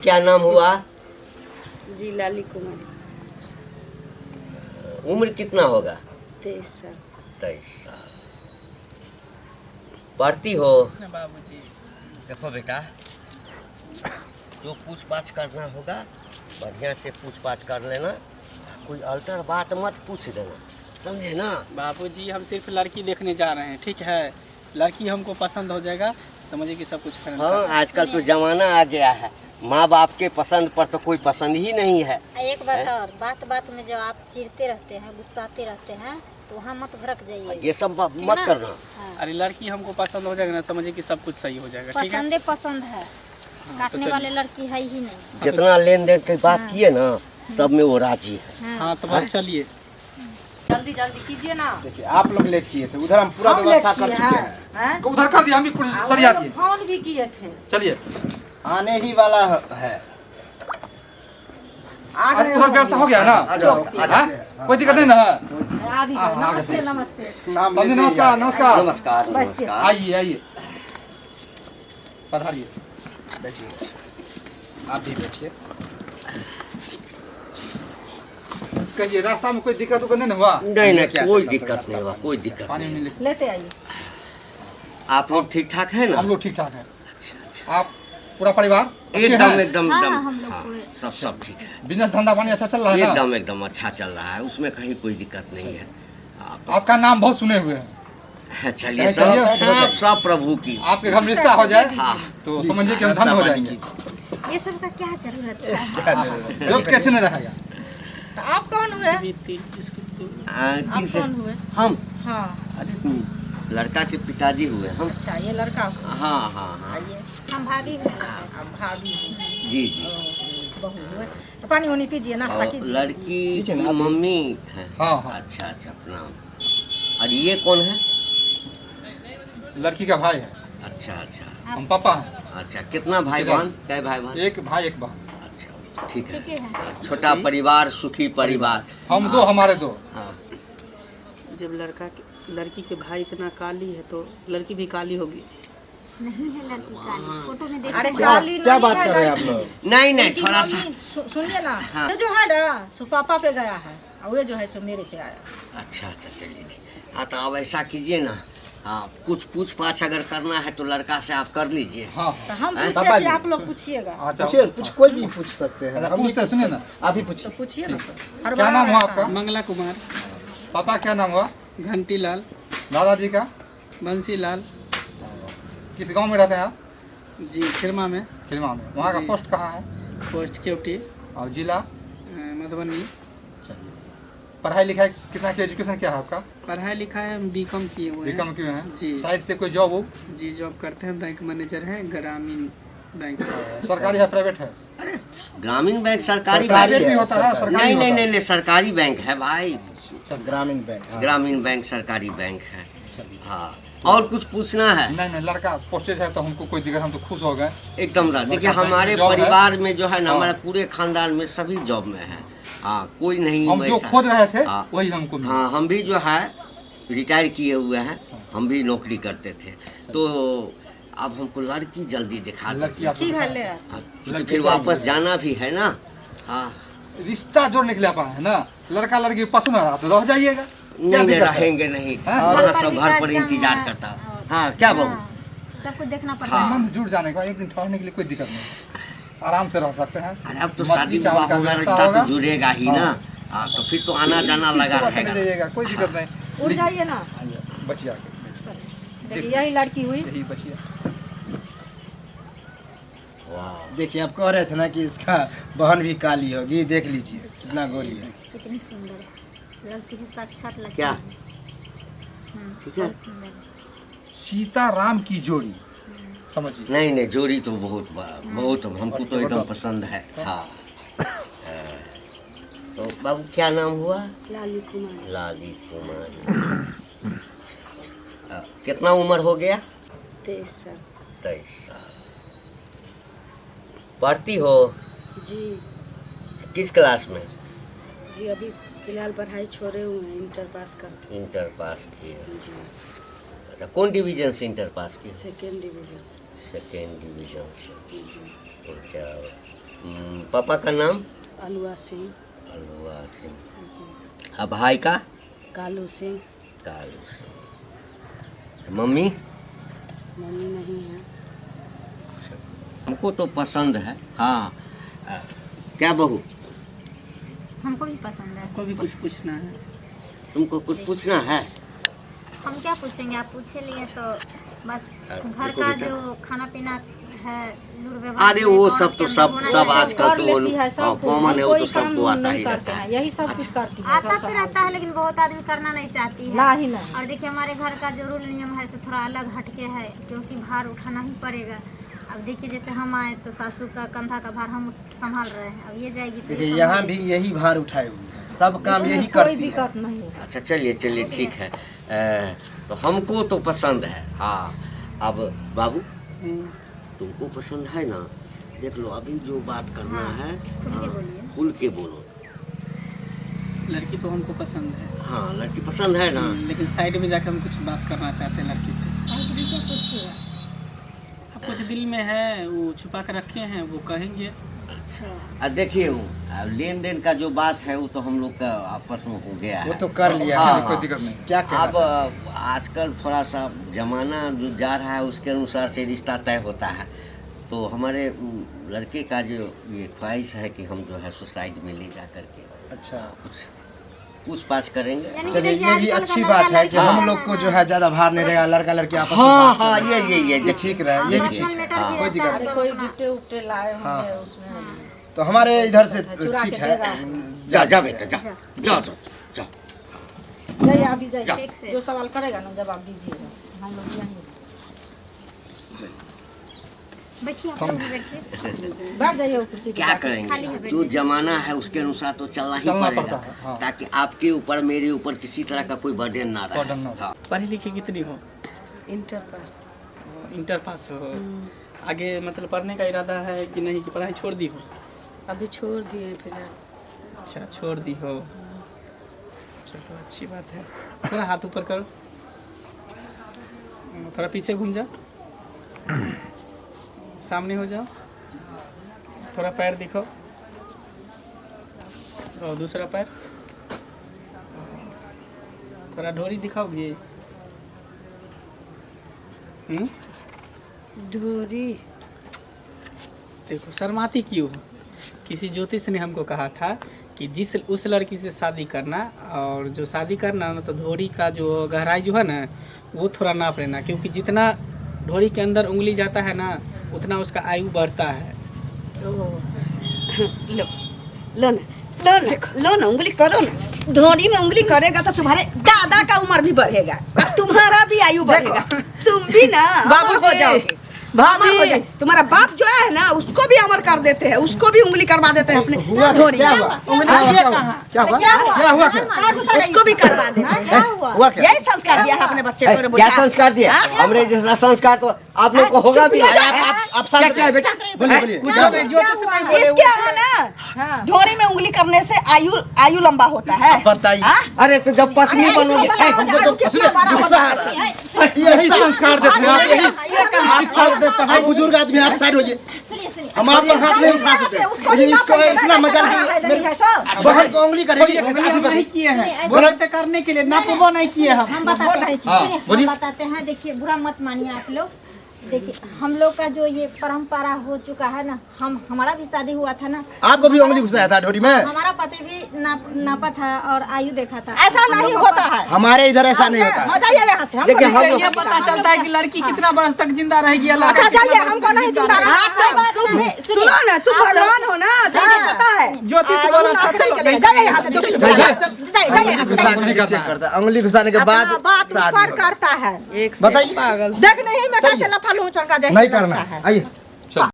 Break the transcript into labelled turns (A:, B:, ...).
A: क्या नाम हुआ?
B: जी लाली कुमार।
A: उम्र कितना होगा?
B: 23 साल।
A: 23 साल। पढ़ती हो?
C: बाबूजी
A: देखो बेटा, जो पूछ पाछ करना होगा बढ़िया से पूछ पाछ कर लेना, कोई अल्टर बात मत पूछ देना, समझे ना?
C: बाबूजी हम सिर्फ लड़की देखने जा रहे हैं, ठीक है? लड़की हमको पसंद हो जाएगा, समझिए कि सब कुछ करना।
A: हाँ, आजकल तो जमाना आ गया है, माँ बाप के पसंद पर तो कोई पसंद ही नहीं है।
D: एक बात और, बात बात में जब आप चिढ़ते रहते हैं, गुस्साते रहते हैं, तो वहाँ मत भड़क जाइए।
A: ये सब मत करना।
D: हाँ।
C: अरे लड़की हमको पसंद हो जाएगा ना, समझिए कि सब कुछ सही हो जाएगा, ठीक है?
D: पसंदे पसंद है, काटने
C: तो
D: वाले लड़की है ही नहीं।
A: जितना लेन देन की बात किए ना, सब में वो राजी है।
C: हाँ तो बस चलिए,
B: जल्दी जल्दी कीजिए ना।
E: देखिए आप लोग लेट किए थे, उधर हम पूरा व्यवस्था कर चुके हैं।
F: उधर कर दिया, हम भी कुछ सरिया दिए।
B: फोन भी किए थे।
F: चलिए,
E: आने ही वाला है।
F: आज उधर व्यवस्था हो गया ना? हाँ? कोई दिक्कत नहीं ना?
B: आ भी गए। नमस्ते नमस्ते।
E: नाम
F: बाबूजी
E: लेते ही
F: नमस्कार,
E: आए।
F: नमस्कार।
A: नमस्कार नमस्कार।
F: आइए आइए, पधारिए,
E: बैठिए, आप भी बैठिए।
F: कहिए, रास्ता में कोई दिक्कत उक्कत नहीं हुआ?
A: नहीं नहीं, कोई दिक्कत नहीं हुआ, कोई दिक्कत
F: पानी
A: नहीं।
F: में
B: लेते आइए।
A: आप लोग ठीक ठाक है ना?
F: हम लोग ठीक ठाक हैं। आप पूरा परिवार अच्छे
A: एकदम
F: हैं?
A: एकदम
D: हाँ,
A: एकदम
D: हम लोग
A: हाँ,
D: पूरे।
A: सब ठीक है।
F: बिजनेस धंधा पानी अच्छा चल रहा है ना?
A: एकदम एकदम अच्छा चल रहा है, उसमें कहीं कोई दिक्कत नहीं है।
F: आपका नाम बहुत सुने हुए हैं।
A: चलिए,
F: चलिए,
A: सब प्रभु की।
F: आपके घर में रिश्ता हो जाए
A: हाँ,
F: तो समझिए कि हम धन हो जाएंगे।
D: ये सब का क्या जरूरत है?
F: जो कैसे नहीं रहेगा?
B: तो आप कौन हुए?
A: आ,
B: आप
A: किनसे?
B: कौन हुए?
A: हम
B: हाँ।
A: अरे लड़का के पिताजी हुए हम।
B: अच्छा, ये लड़का हुआ।
A: हाँ हाँ हाँ,
B: आइए।
D: हम भाभी हैं।
B: अब भाभी हुई,
A: जी जी।
B: बहू हुए। तो पानी वानी पीजिए, नाश्ता
A: और
B: कीजिए।
A: लड़की की मम्मी है।
F: हाँ हाँ,
A: अच्छा अच्छा, प्रणाम। और ये कौन है?
F: लड़की का भाई है,
A: अच्छा अच्छा
F: हम पापा हैं।
A: अच्छा, कितना भाई
F: ठीक है।
A: बहन? कै भाई बहन?
F: एक भाई एक बहन।
A: अच्छा, ठीक
D: ठीक
A: है।
D: है।
A: छोटा परिवार, सुखी परिवार।
F: हम दो, हमारे दो।
A: हाँ,
C: जब लड़की के भाई इतना काली है तो लड़की भी काली होगी।
D: नहीं है लड़की काली, फोटो में देख
B: अरे
D: रहे
E: क्या
B: काली
E: क्या
B: नहीं
E: बात
B: है
E: कर रहे हैं आप
B: लड़की।
E: लोग?
A: नहीं नहीं,
B: उनकी
A: थोड़ा सा।
B: मम्मी, सुनिए ना,
A: हाँ।
B: ये जो है ना सो पापा पे गया है, और ये जो है सो मेरे पे आया।
A: अच्छा अच्छा, चलिए ठीक है। हाँ, तो आप ऐसा कीजिए ना, हाँ, कुछ पूछ पाछ अगर करना है तो लड़का से आप कर लीजिए।
F: हाँ
B: तो हम
A: हैं?
B: पूछे
E: पापा
B: कि
E: जी।
B: आप लोग पूछिएगा।
F: अच्छा,
E: पूछिए, कुछ कोई भी पूछ सकते हैं।
F: अच्छा,
E: हम भी
F: पूछते हैं, सुनिए ना।
E: आप ही
B: तो
E: पूछिए।
B: पूछिए ना।
F: ठीक। क्या नाम हुआ आपका?
C: मंगला कुमार।
F: पापा क्या नाम हुआ?
C: घंटी लाल।
F: दादाजी का?
C: बंसी लाल।
F: किस गांव में रहते हैं आप?
C: जी खिरमा में।
F: खिलमा में। वहाँ का
C: जी।
F: पोस्ट कहाँ है?
C: पोस्ट केवटी,
F: और जिला?
C: मधुबनी।
F: पढ़ाई लिखाई कितना की एजुकेशन क्या है आपका?
C: पढ़ाई लिखाई हम बीकॉम किए हुए हैं।
F: बीकॉम किए हैं?
C: जी।
F: साइड से कोई जॉब हो?
C: जी जॉब करते हैं, बैंक मैनेजर हैं ग्रामीण बैंक।
F: सरकारी है प्राइवेट है?
A: ग्रामीण बैंक सरकारी
E: सरकारी
A: बैंक?
F: प्राइवेट भी होता है, सरकारी
A: नहीं
F: भी
A: नहीं
F: होता
A: नहीं नहीं, सरकारी बैंक है भाई।
E: ग्रामीण बैंक। हाँ।
A: ग्रामीण बैंक सरकारी बैंक है। हाँ, और कुछ पूछना है?
F: नहीं नहीं, लड़का पोस्टेड है तो हमको कोई दिक्कत, हम तो खुश हो गए।
A: एकदम राइट। देखिए,
F: लड़का
A: हमारे
F: जॉब है।
A: परिवार में जो है ना,
F: हाँ।
A: हमारे पूरे खानदान में सभी जॉब में है। हाँ, कोई नहीं
F: हम जो
A: वैसा-
F: खोज रहे थे
A: हाँ।
F: वही हमको मिला।
A: हाँ, हम भी जो है रिटायर किए हुए हैं, हम भी नौकरी करते थे। तो अब हमको लड़की जल्दी दिखा
F: लड़की
A: दीजिए।
F: आपको
B: ठीक है, ले आ।
A: हाँ, क्योंकि फिर वापस जाना भी है ना। हाँ,
F: रिश्ता जोड़ने के लिए अपन है ना, लड़का लड़की पसंद आ रहा तो रह जाइएगा। क्या
A: नहीं नहीं,
F: दिक्कत है?
A: रहेंगे नहीं।
F: हाँ?
A: वहाँ सब घर पर इंतजार करता है। हाँ, क्या बहू?
D: सब कुछ देखना पड़ता है।
F: संबंध जुड़ जाने का एक दिन ठहरने के लिए कोई दिक्कत नहीं, आराम से रह सकते हैं।
A: अरे अब तो
F: मछली
A: शादी
F: चावल
A: विवाह
F: का
A: होगा,
F: व्यवस्था
A: रिश्ता
F: होगा।
A: तो जुड़ेगा ही ना।
F: हाँ।
A: हाँ, तो फिर तो आना जाना लगा
F: सुबह चले
A: रहेगा।
F: जाइएगा, कोई दिक्कत नहीं।
B: उठ जाइए ना।
F: आइए, बचिया
B: देखिए यही लड़की हुई।
F: यही बचिया।
A: वाह,
E: देखिए, आप कह रहे थे ना कि इसका बहन भी काली होगी, देख लीजिए कितना गोरी है।
D: कितनी सुंदर है। लड़की है, साक्षात लड़की
A: क्या?
D: है।
A: ठीक है।
D: बहुत सुंदर।
F: सीता राम की जोड़ी, समझिए।
A: नहीं नहीं, जोड़ी तो बहुत हमको तो एकदम पसंद है। हाँ, तो बाबू क्या नाम हुआ?
B: लाली कुमार।
A: लाली कुमार। कितना उम्र हो गया?
B: 23 साल।
A: 23 साल। पढ़ती हो?
B: जी
A: किस क्लास में?
B: जी अभी फिलहाल पढ़ाई छोड़े हुए हैं, इंटर पास कर।
A: इंटर पास किए।
B: जी
A: अच्छा, कौन डिवीजन से इंटर पास किए?
B: Second division.
A: सेकेंड डिवीजन से।
B: जी।
A: तो क्या पापा का नाम?
B: अलुआ सिंह।
A: अलुआ सिंह। भाई का?
B: कालू सिंह।
A: कालू सिंह। मम्मी?
B: मम्मी नहीं है।
A: हमको तो पसंद है। हाँ क्या बहू?
D: हमको भी पसंद है।
C: आपको भी कुछ पूछना है?
A: तुमको कुछ पूछना है?
D: हम क्या पूछेंगे, आप पूछे लिए तो बस घर
A: देखो
D: का
A: बेटा।
D: जो खाना पीना है लूर व्यवहार
A: अरे
D: में
A: वो
D: कौन
A: सब तो
D: के
A: सब
D: अंदर
A: सब
D: होना
A: आजकल
B: कर
A: तो
B: लेती है सब कुछ,
A: कॉमन है, वो तो
B: कोई काम
A: सबको आता
B: नहीं
A: ही
B: करते
A: रहता
B: हैं,
A: है।
B: यही सब कुछ करती है।
D: आता तो रहता है, लेकिन बहुत आदमी करना नहीं चाहती है।
B: ना ही नहीं।
D: और देखिए हमारे घर का जो रूल नियम है से थोड़ा अलग हटके है, क्योंकि भार उठाना ही पड़ेगा। अब देखिए जैसे हम आए तो सासू का कंधा का भार हम संभाल रहे हैं, अब ये जाएगी तो
E: देखिए
D: ये
E: यहाँ
D: संभालेगी।
E: भी यही भार उठाए हुए हैं, सब काम यही
B: कोई
E: करती है।
B: दिक्कत नहीं है।
A: अच्छा चलिए चलिए ठीक है। तो हमको तो पसंद है। हाँ अब बाबू तुमको पसंद है ना? देख लो अभी जो बात करना है खुल के बोलो।
C: लड़की तो हमको पसंद है।
A: हाँ लड़की पसंद है ना?
C: लेकिन साइड में जाकर हम कुछ बात करना चाहते हैं लड़की से। अब कुछ दिल में है वो छुपा कर रखे हैं, वो कहेंगे।
A: देखिए लेन देन का जो बात है वो तो हम लोग का आपस में हो गया
E: वो
A: है।
E: तो कर लिया
A: हाँ,
E: है,
F: कोई
A: हाँ।
F: दिक्कत नहीं।
E: क्या
A: अब
E: कहना
A: आजकल थोड़ा सा जमाना जो जा रहा है उसके अनुसार से रिश्ता तय होता है। तो हमारे लड़के का जो ये ख्वाहिश है कि हम जो है सोसाइटी में ले जा करके
E: अच्छा
A: कुछ पूछ-पाछ करेंगे।
D: यानी कि
E: चलिए
D: देखिए
E: ये भी
D: आजकल
E: अच्छी
D: का
E: बात
D: लड़का
E: है कि
D: लड़की
E: हम
D: है
E: लोग
D: ना,
E: को जो है ज्यादा भार नहीं रहेगा, लड़का लड़की आपस में
A: हाँ
E: बात
A: हाँ
E: करेंगे।
A: ये
E: ठीक रहे, ये भी
D: पर्सनल
E: ठीक
D: मैटर
E: है,
D: भी
E: कोई
D: रहता
E: दिक्कत
D: है
E: नहीं।
D: सब
B: कोई
D: अपना।
B: गिफ्टे उफ्टे लाए
E: हाँ।
B: होंगे उसमें।
E: तो हमारे इधर से
B: चुरा
E: ठीक
B: के
E: है।
B: देगा।
A: जा जा बेटा जा जा जा जा।
B: जाइए अभी
D: ठीक
B: जाइए,
D: से।
B: जो सवाल करेगा ना जवाब दीजिएगा, हम लोग जाएंगे।
D: बैठिए आप लोग भी बैठिए।
B: बैठ जाइए वो कुर्सी पे।
A: क्या
D: खाली
A: करेंगे?
D: है
A: जो जमाना है उसके अनुसार तो चलना ही
F: चलना
A: पड़ेगा,
F: पड़ता है, हाँ।
A: ताकि आपके ऊपर मेरे ऊपर किसी तरह का कोई बर्डन ना रहे।
F: बर्डन ना रहे।
A: हाँ।
C: पढ़ी लिखी कितनी हो?
B: Inter pass.
C: इंटर पास हो। आगे मतलब पढ़ने का इरादा है कि नहीं, कि पढ़ाई छोड़ दी हो?
B: अभी छोड़ दिए फिर।
C: अच्छा छोड़ दी हो, चलो अच्छी बात है। थोड़ा हाथ ऊपर करो, थोड़ा पीछे घूम जाओ, सामने हो जाओ, थोड़ा पैर दिखाओ और दूसरा पैर, थोड़ा ढोरी दिखाओगे?
B: धोरी।
C: देखो शर्माती क्यों हो? किसी ज्योतिष ने हमको कहा था कि जिस उस लड़की से शादी करना, और जो शादी करना ना तो धोरी का जो गहराई जो है ना वो थोड़ा नाप लेना, क्योंकि जितना ढोरी के अंदर उंगली जाता है ना उतना उसका आयु बढ़ता है।
G: लो लो ना उंगली करो ना। धोनी में उंगली करेगा तो तुम्हारे दादा का उम्र भी बढ़ेगा, तुम्हारा भी आयु बढ़ेगा, तुम भी ना अमर हो जाओगे। अमर हो जाए। तुम्हारा बाप जो है ना उसको भी अमर कर देते हैं, उसको भी उंगली करवा देते हैं अपने धोनी।
E: क्या हुआ? क्या हुआ?
G: उसको भी करवा देते हैं।
E: हुआ क्या?
G: यही संस्कार दिया है अपने बच्चे को।
A: क्या संस्कार दिया? हमरे जैसा संस्कार तो आप लोग को होगा भी।
E: आप शांत क्या है बेटा? बोलिए बोलिए। क्या हुआ?
G: इसके यहाँ ना धोनी में उंगली करने से आयु लंबा होता है।
E: बताइए।
G: हाँ?
A: अरे तो जब पत्नी बनोगे
E: हमको तो गुस्सा आ रहा है।
F: यही संस्कार देते हैं आप, यही
E: आप साइड देते हैं, बुजुर्ग आदमी आप साइड हो जाइए। हम आप पर हाथ नहीं उठा सकते, लेकिन इसको इतना मजा नहीं। बहन को उंगली करेगी।
C: हम नहीं किए हैं, गलत करने के लिए नापबो नहीं किए हम।
D: हम बताते हैं,
F: हाँ,
D: सुनिए,
F: बोलिए।
D: हम बताते हैं। देखिए बुरा मत मानिए आप लोग। देखिए हम लोग का जो ये परंपरा हो चुका है ना, हमारा भी शादी हुआ था ना,
E: आपको भी उंगली घुसाया था ढोरी में?
D: हमारा पति भी नापा था और आयु देखा था।
G: ऐसा नहीं होता है।
E: हमारे इधर ऐसा नहीं होता है।
G: जाइए यहाँ से।
A: देखिए हम
C: इससे ये पता चलता है कि लड़की कितना बरस तक जिंदा रहेगी।
G: अच्छा जाइए, हमको नहीं चिंता रहा। तुम सुनो ना, तुम भगवान हो ना, तुम्हें पता है।
C: ज्योतिष बोला था, चलो
G: जाइए यहाँ से, जाइए यहाँ से।
E: चेक करता है, उंगली घुसाने के बाद
G: बात
E: शादी
G: ऊपर
E: होगा।
G: करता है।
E: बताइए।
G: देखने ही में कैसे लफा लूं चंगा जैसे
E: नहीं
G: लगता
E: करना
G: है।
E: आइए।